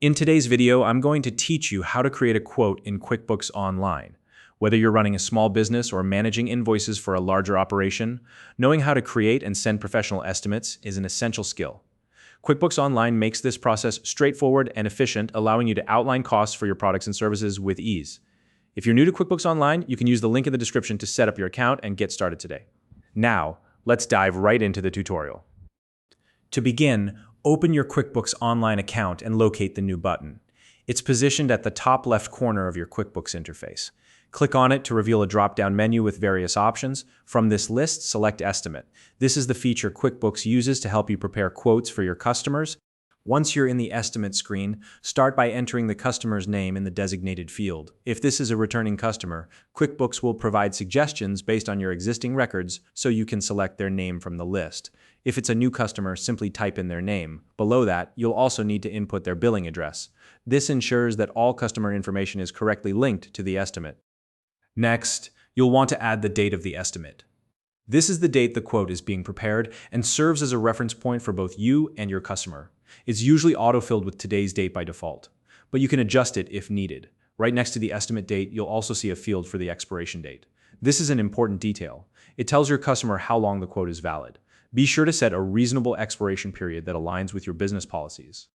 In today's video, I'm going to teach you how to create a quote in QuickBooks Online. Whether you're running a small business or managing invoices for a larger operation, knowing how to create and send professional estimates is an essential skill. QuickBooks Online makes this process straightforward and efficient, allowing you to outline costs for your products and services with ease. If you're new to QuickBooks Online, you can use the link in the description to set up your account and get started today. Now, let's dive right into the tutorial. To begin, open your QuickBooks Online account and locate the New button. It's positioned at the top left corner of your QuickBooks interface. Click on it to reveal a drop-down menu with various options. From this list, select Estimate. This is the feature QuickBooks uses to help you prepare quotes for your customers. Once you're in the Estimate screen, start by entering the customer's name in the designated field. If this is a returning customer, QuickBooks will provide suggestions based on your existing records so you can select their name from the list. If it's a new customer, simply type in their name. Below that, you'll also need to input their billing address. This ensures that all customer information is correctly linked to the estimate. Next, you'll want to add the date of the estimate. This is the date the quote is being prepared and serves as a reference point for both you and your customer. It's usually auto-filled with today's date by default, but you can adjust it if needed. Right next to the estimate date, you'll also see a field for the expiration date. This is an important detail. It tells your customer how long the quote is valid. Be sure to set a reasonable expiration period that aligns with your business policies.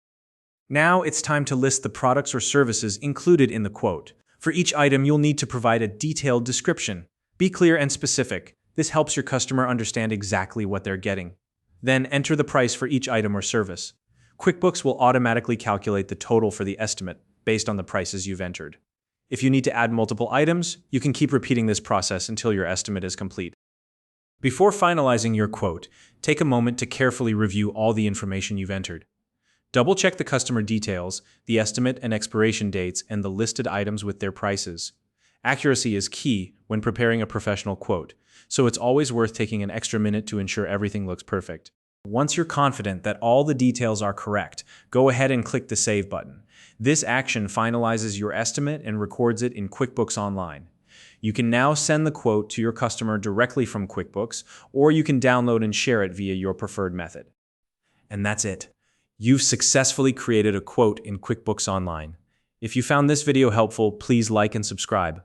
Now it's time to list the products or services included in the quote. For each item, you'll need to provide a detailed description. Be clear and specific. This helps your customer understand exactly what they're getting. Then enter the price for each item or service. QuickBooks will automatically calculate the total for the estimate based on the prices you've entered. If you need to add multiple items, you can keep repeating this process until your estimate is complete. Before finalizing your quote, take a moment to carefully review all the information you've entered. Double-check the customer details, the estimate and expiration dates, and the listed items with their prices. Accuracy is key when preparing a professional quote, so it's always worth taking an extra minute to ensure everything looks perfect. Once you're confident that all the details are correct, go ahead and click the Save button. This action finalizes your estimate and records it in QuickBooks Online. You can now send the quote to your customer directly from QuickBooks, or you can download and share it via your preferred method. And that's it. You've successfully created a quote in QuickBooks Online. If you found this video helpful, please like and subscribe.